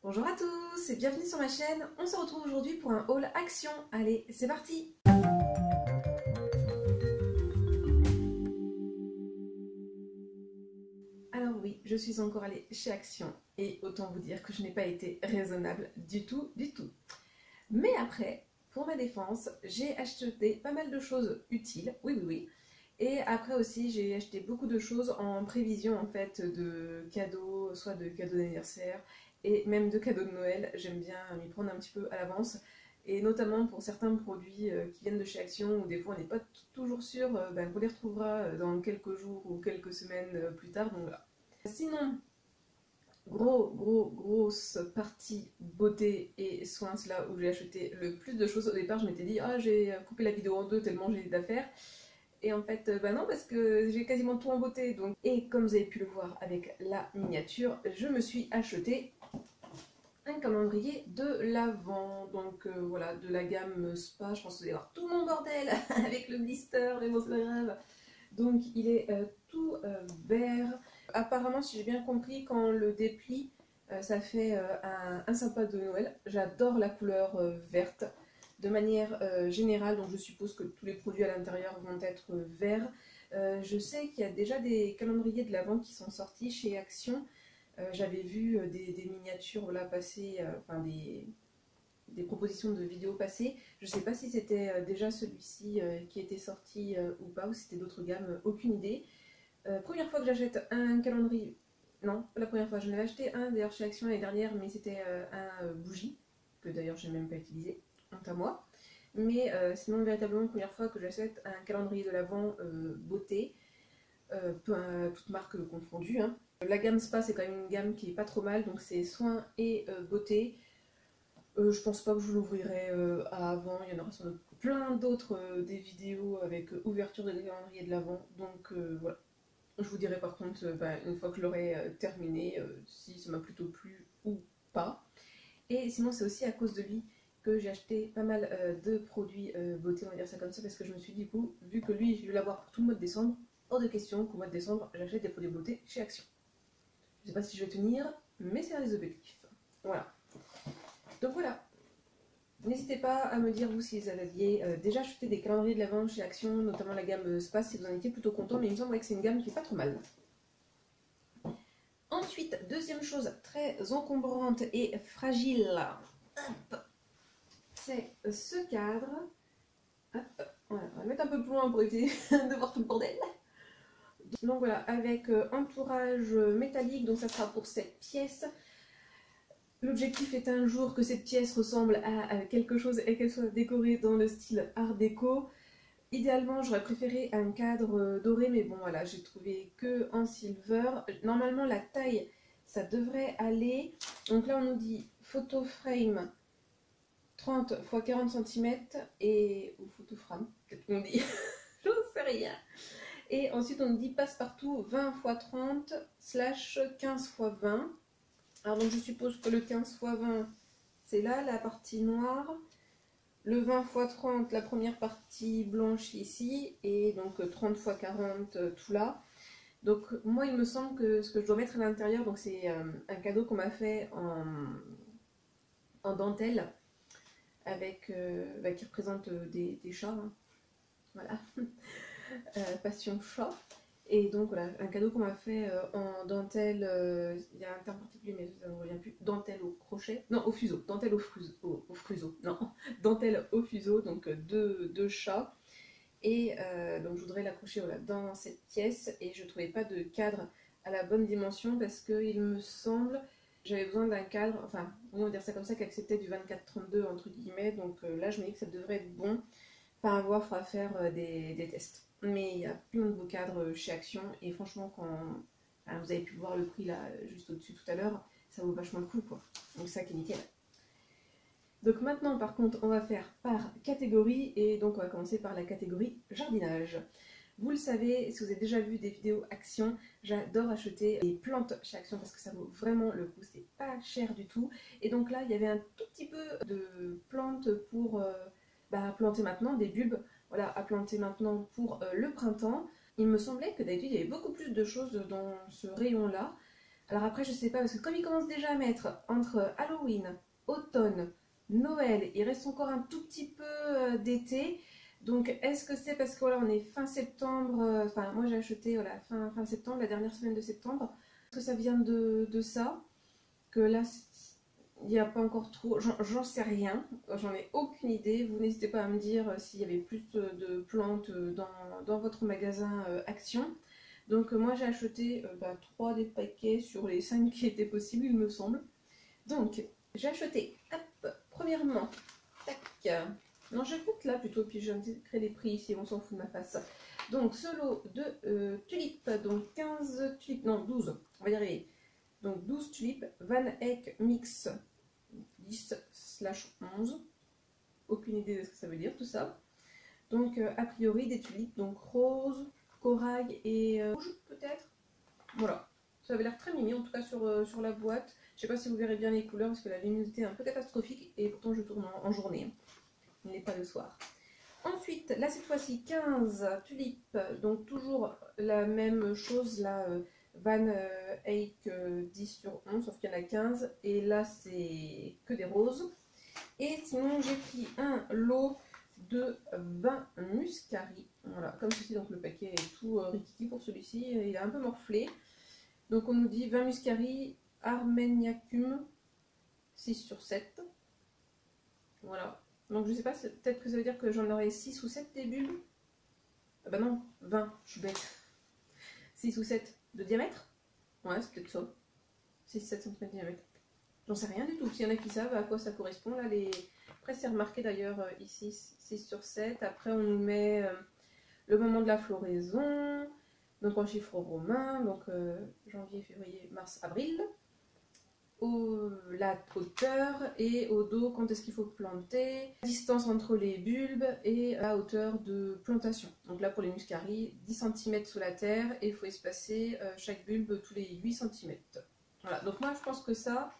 Bonjour à tous et bienvenue sur ma chaîne. On se retrouve aujourd'hui pour un haul Action. Allez, c'est parti! Alors oui, je suis encore allée chez Action et autant vous dire que je n'ai pas été raisonnable du tout. Mais après, pour ma défense, j'ai acheté pas mal de choses utiles, oui. Et après aussi, j'ai acheté beaucoup de choses en prévision en fait de cadeaux, soit de cadeaux d'anniversaire et même de cadeaux de Noël. J'aime bien m'y prendre un petit peu à l'avance. Et notamment pour certains produits qui viennent de chez Action, où des fois on n'est pas toujours sûr qu'on les retrouvera dans quelques jours ou quelques semaines plus tard. Donc voilà. Sinon, grosse partie beauté et soins, c'est là où j'ai acheté le plus de choses. Au départ, je m'étais dit, ah, j'ai coupé la vidéo en deux tellement j'ai d'affaires. Et en fait, bah non, parce que j'ai quasiment tout en beauté. Donc. Et comme vous avez pu le voir avec la miniature, je me suis acheté un calendrier de l'Avent. Donc voilà, de la gamme Spa. Je pense que vous allez voir tout mon bordel avec le blister, mais bon, c'est pas grave. Donc il est tout vert. Apparemment, si j'ai bien compris, quand on le déplie, ça fait un sympa de Noël. J'adore la couleur verte. De manière générale, donc je suppose que tous les produits à l'intérieur vont être verts. Je sais qu'il y a déjà des calendriers de l'Avent qui sont sortis chez Action. J'avais vu des miniatures là, passer, enfin des propositions de vidéos passées. Je ne sais pas si c'était déjà celui-ci qui était sorti ou pas, ou si c'était d'autres gammes, aucune idée. Première fois que j'achète un calendrier, non, pas la première fois, j'en avais acheté un d'ailleurs chez Action l'année dernière, mais c'était un bougie, que d'ailleurs je n'ai même pas utilisé, honte à moi. Mais sinon, véritablement, première fois que j'achète un calendrier de l'Avent beauté, toute marque confondue. Hein. La gamme Spa, c'est quand même une gamme qui est pas trop mal, donc c'est soins et beauté. Je pense pas que je l'ouvrirai avant, il y en aura sans doute plein d'autres des vidéos avec ouverture de calendrier de l'Avent, donc voilà. Je vous dirai par contre, une fois que je l'aurai terminé, si ça m'a plutôt plu ou pas. Et sinon, c'est aussi à cause de lui que j'ai acheté pas mal de produits beauté, on va dire ça comme ça, parce que je me suis dit, du coup, vu que lui, je vais l'avoir pour tout le mois de décembre, hors de question qu'au mois de décembre, j'achète des produits beauté chez Action. Je sais pas si je vais tenir, mais c'est un des objectifs. Voilà. Donc voilà. N'hésitez pas à me dire vous si vous aviez déjà acheté des calendriers de l'Avent chez Action, notamment la gamme Spa, si vous en étiez plutôt content, mais il me semble que c'est une gamme qui est pas trop mal. Ensuite, deuxième chose très encombrante et fragile, c'est ce cadre. Hop, voilà, on va le mettre un peu plus loin pour éviter de voir tout le bordel. Donc voilà, avec entourage métallique, donc ça sera pour cette pièce. L'objectif est un jour que cette pièce ressemble à quelque chose et qu'elle soit décorée dans le style art déco. Idéalement, j'aurais préféré un cadre doré, mais bon voilà, j'ai trouvé que en silver. Normalement, la taille, ça devrait aller. Donc là, on nous dit photo frame 30 x 40 cm et ou photo frame, peut-être qu'on dit, j'en sais rien. Et ensuite, on nous dit passe-partout 20 x 30 / 15 x 20. Alors donc je suppose que le 15 x 20, c'est là, la partie noire. Le 20 x 30, la première partie blanche ici. Et donc 30 x 40, tout là. Donc moi, il me semble que ce que je dois mettre à l'intérieur, donc c'est un cadeau qu'on m'a fait en dentelle, avec, qui représente des chats. Hein. Voilà. Passion chat. Et donc voilà, un cadeau qu'on m'a fait en dentelle, il y a un terme particulier mais ça ne me revient plus, dentelle au crochet, non au fuseau, dentelle au fuseau, non, dentelle au fuseau, donc deux chats. Et donc je voudrais l'accrocher voilà, dans cette pièce et je ne trouvais pas de cadre à la bonne dimension parce qu'il me semble, j'avais besoin d'un cadre, enfin on va dire ça comme ça, qui acceptait du 24-32 entre guillemets, donc là je me dis que ça devrait être bon, enfin à voir, il faudra faire des tests. Mais il y a plein de beaux cadres chez Action et franchement quand vous avez pu voir le prix là juste au-dessus tout à l'heure, ça vaut vachement le coup quoi. Donc ça qui est nickel. Donc maintenant par contre on va faire par catégorie et donc on va commencer par la catégorie jardinage. Vous le savez, si vous avez déjà vu des vidéos Action, j'adore acheter des plantes chez Action parce que ça vaut vraiment le coup, c'est pas cher du tout. Et donc là il y avait un tout petit peu de plantes pour planter maintenant, des bulbes. Voilà, à planter maintenant pour le printemps. Il me semblait que d'habitude il y avait beaucoup plus de choses dans ce rayon-là. Alors après, je sais pas, parce que comme il commence déjà à mettre entre Halloween, automne, Noël, il reste encore un tout petit peu d'été. Donc est-ce que c'est parce que voilà, on est fin septembre, enfin moi j'ai acheté voilà, fin septembre, la dernière semaine de septembre. Est-ce que ça vient de ça? Que là, il n'y a pas encore trop, j'en sais rien, j'en ai aucune idée. Vous n'hésitez pas à me dire s'il y avait plus de plantes dans votre magasin Action. Donc moi j'ai acheté 3 des paquets sur les 5 qui étaient possibles, il me semble. Donc j'ai acheté, hop, premièrement, tac, non j'écoute là plutôt, puis je vais créer les prix ici, on s'en fout de ma face. Donc ce lot de tulipes, donc 15 tulipes, non 12, on va y arriver. Donc 12 tulipes, Van Eyck Mix 10/11. Aucune idée de ce que ça veut dire tout ça. Donc a priori des tulipes, donc rose, corail et rouge peut-être. Voilà, ça avait l'air très mimi en tout cas sur la boîte. Je sais pas si vous verrez bien les couleurs parce que la luminosité est un peu catastrophique et pourtant je tourne en journée. Il n'est pas le soir. Ensuite, là cette fois-ci 15 tulipes, donc toujours la même chose là. Van Eyck 10/11, sauf qu'il y en a 15, et là c'est que des roses. Et sinon j'ai pris un lot de 20 muscari, voilà, comme ceci, donc le paquet est tout rikiki pour celui-ci, il est un peu morflé. Donc on nous dit 20 muscari Armeniacum 6/7, voilà. Donc je sais pas, peut-être que ça veut dire que j'en aurai 6 ou 7 des bulbes. Ah bah non, 20, je suis bête. 6 ou 7 de diamètre. Ouais, c'est peut-être ça. 6-7 cm de diamètre. J'en sais rien du tout. S'il y en a qui savent à quoi ça correspond, là, après c'est remarqué d'ailleurs ici 6/7. Après on nous met le moment de la floraison, donc en chiffres romains, donc janvier, février, mars, avril. La hauteur et au dos quand est-ce qu'il faut planter, la distance entre les bulbes et la hauteur de plantation. Donc là pour les muscari, 10 cm sous la terre et il faut espacer chaque bulbe tous les 8 cm. Voilà, donc moi je pense que ça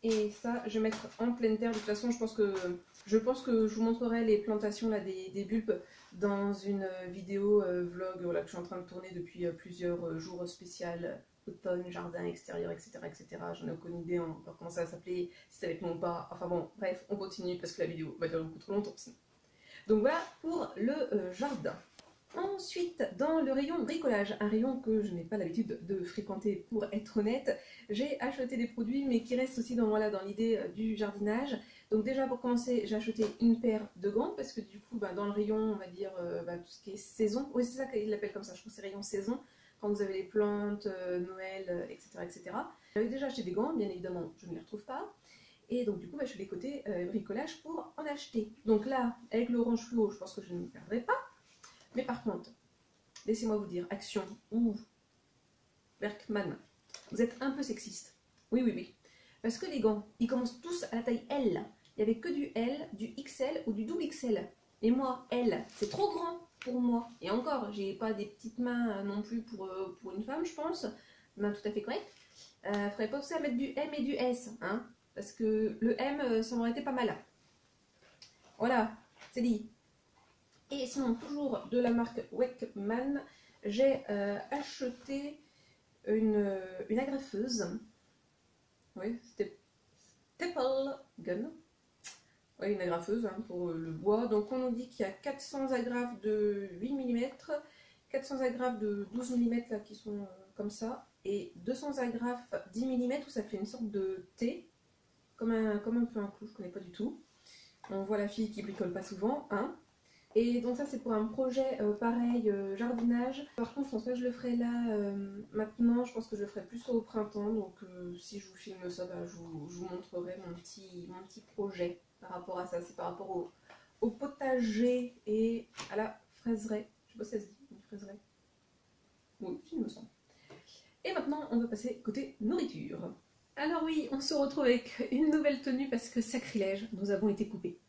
et ça je vais mettre en pleine terre. De toute façon je pense que je vous montrerai les plantations là, des bulbes dans une vidéo vlog voilà, que je suis en train de tourner depuis plusieurs jours spécial automne, jardin, extérieur, etc. etc. J'en ai aucune idée encore comment ça va s'appeler, si ça va être long ou pas. Enfin bon, bref, on continue parce que la vidéo va durer beaucoup trop longtemps sinon. Donc voilà pour le jardin. Ensuite, dans le rayon bricolage, un rayon que je n'ai pas l'habitude de fréquenter pour être honnête, j'ai acheté des produits mais qui restent aussi dans l'idée du jardinage. Donc déjà pour commencer, j'ai acheté une paire de gants parce que du coup dans le rayon, on va dire tout ce qui est saison, oui c'est ça qu'ils l'appellent comme ça, je trouve que c'est rayon saison, quand vous avez les plantes, Noël, etc. etc. J'avais déjà acheté des gants, bien évidemment je ne les retrouve pas. Et donc du coup je suis des côtés bricolage pour en acheter. Donc là, avec l'orange fluo, je pense que je ne me perdrai pas. Mais par contre, laissez-moi vous dire, Action ou Berkman, vous êtes un peu sexiste. Oui, oui, oui. Parce que les gants, ils commencent tous à la taille L. Il n'y avait que du L, du XL ou du double XL. Et moi, L, c'est trop grand pour moi. Et encore, j'ai pas des petites mains non plus pour une femme, je pense. Main tout à fait correcte. Faudrait pas penser à mettre du M et du S, hein. Parce que le M, ça m'aurait été pas mal. Voilà, c'est dit. Et sinon, toujours de la marque Wakeman, j'ai acheté une agrafeuse. Oui, c'était Staple Gun. Oui, une agrafeuse hein, pour le bois. Donc on nous dit qu'il y a 400 agrafes de 8 mm, 400 agrafes de 12 mm là, qui sont comme ça, et 200 agrafes 10 mm où ça fait une sorte de T, comme un peu un clou, je ne connais pas du tout. On voit la fille qui bricole pas souvent, hein. Et donc ça c'est pour un projet pareil, jardinage. Par contre je pense pas que je le ferai là maintenant, je pense que je le ferai plus au printemps. Donc si je vous filme ça, je vous montrerai mon petit projet par rapport à ça. C'est par rapport au potager et à la fraiseraie. Je sais pas si ça se dit, une fraiseraie. Oui, il me semble. Et maintenant on va passer côté nourriture. Alors oui, on se retrouve avec une nouvelle tenue parce que sacrilège, nous avons été coupés.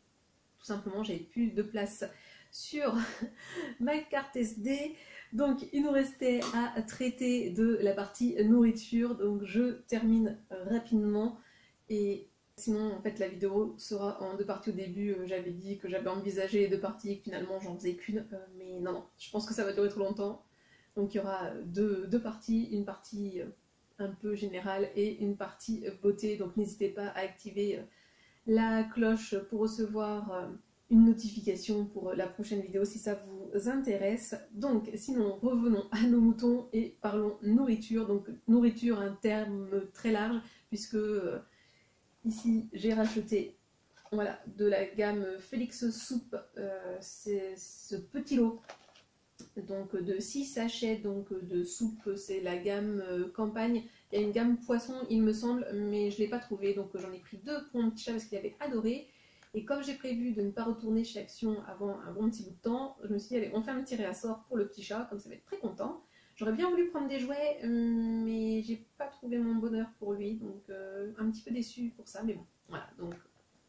Tout simplement, j'avais plus de place sur ma carte SD, donc il nous restait à traiter de la partie nourriture, donc je termine rapidement et sinon en fait la vidéo sera en deux parties. Au début j'avais dit que j'avais envisagé deux parties et que finalement j'en faisais qu'une, mais non, je pense que ça va durer trop longtemps, donc il y aura deux parties, une partie un peu générale et une partie beauté. Donc n'hésitez pas à activer la cloche pour recevoir une notification pour la prochaine vidéo si ça vous intéresse. Donc sinon revenons à nos moutons et parlons nourriture. Donc nourriture, un terme très large puisque ici j'ai racheté voilà, de la gamme Félix Soup, c'est ce petit lot donc de 6 sachets donc de soupe, c'est la gamme campagne. Il y a une gamme poisson il me semble, mais je ne l'ai pas trouvé, donc j'en ai pris 2 pour mon petit chat parce qu'il avait adoré. Et comme j'ai prévu de ne pas retourner chez Action avant un bon petit bout de temps, je me suis dit allez on fait un petit réassort pour le petit chat, comme ça va être très content. J'aurais bien voulu prendre des jouets, mais j'ai pas trouvé mon bonheur pour lui, donc un petit peu déçue pour ça, mais bon, voilà, donc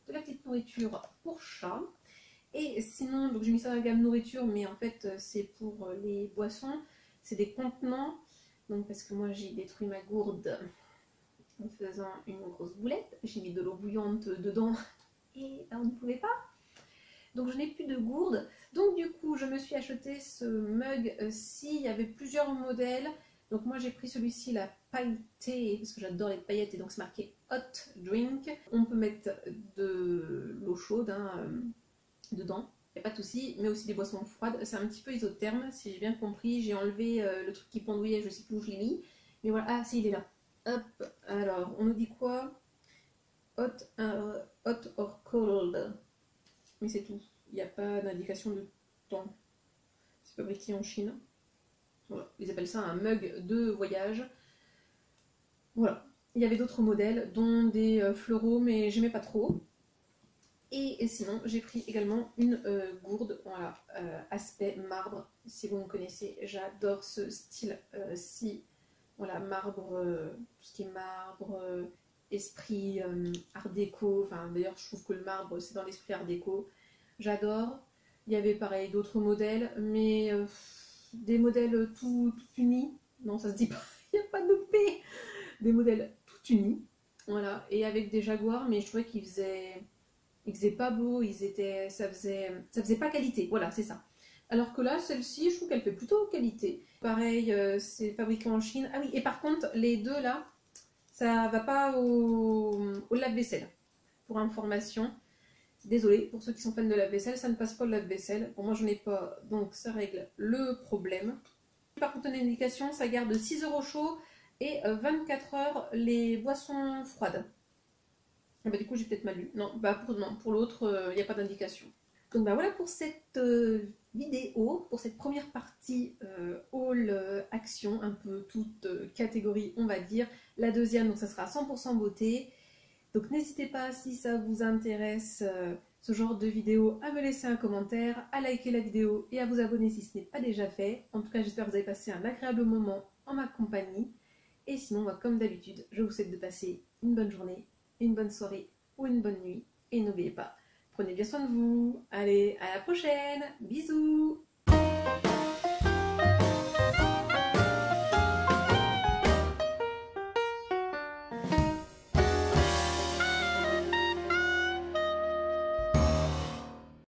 de la petite nourriture pour chat. Et sinon, donc j'ai mis ça dans la gamme nourriture, mais en fait c'est pour les boissons, c'est des contenants, donc parce que moi j'ai détruit ma gourde en faisant une grosse boulette, j'ai mis de l'eau bouillante dedans et on ne pouvait pas. Donc je n'ai plus de gourde, donc du coup je me suis acheté ce mug-ci, il y avait plusieurs modèles, donc moi j'ai pris celui-ci, la pailletée, parce que j'adore les paillettes et donc c'est marqué hot drink. On peut mettre de l'eau chaude dedans, il n'y a pas de souci, mais aussi des boissons froides, c'est un petit peu isotherme si j'ai bien compris, j'ai enlevé le truc qui pendouillait, je sais plus où je l'ai mis, mais voilà, ah si il est là, hop, alors on nous dit quoi, hot or cold. Mais c'est tout. Il n'y a pas d'indication de temps. C'est fabriqué en Chine. Voilà. Ils appellent ça un mug de voyage. Voilà. Il y avait d'autres modèles, dont des fleuraux, mais j'aimais pas trop. Et sinon, j'ai pris également une gourde, voilà, aspect marbre. Si vous me connaissez, j'adore ce style-ci. Voilà, marbre, tout ce qui est marbre, esprit art déco, enfin d'ailleurs je trouve que le marbre c'est dans l'esprit art déco, j'adore. Il y avait pareil d'autres modèles, mais des modèles tout unis, non ça se dit pas, il n'y a pas de P, des modèles tout unis, voilà, et avec des jaguars, mais je trouvais qu'ils faisaient pas beau, ça faisait pas qualité, voilà c'est ça. Alors que là, celle-ci, je trouve qu'elle fait plutôt qualité. Pareil, c'est fabriqué en Chine. Ah oui, et par contre, les deux là, ça va pas au lave-vaisselle. Pour information, désolée pour ceux qui sont fans de lave-vaisselle, ça ne passe pas au lave-vaisselle. Pour moi, j'en ai pas, donc ça règle le problème. Par contre, une indication, ça garde 6 € chaud et 24 heures les boissons froides. Ah bah, du coup, j'ai peut-être mal lu. Non, bah pour l'autre, il n'y a pas d'indication. Donc bah voilà pour cette vidéo, pour cette première partie haul action, un peu toute catégorie on va dire. La deuxième, donc ça sera 100% beauté. Donc n'hésitez pas si ça vous intéresse ce genre de vidéo à me laisser un commentaire, à liker la vidéo et à vous abonner si ce n'est pas déjà fait. En tout cas j'espère que vous avez passé un agréable moment en ma compagnie. Et sinon, bah, comme d'habitude, je vous souhaite de passer une bonne journée, une bonne soirée ou une bonne nuit. Et n'oubliez pas, prenez bien soin de vous. Allez, à la prochaine. Bisous.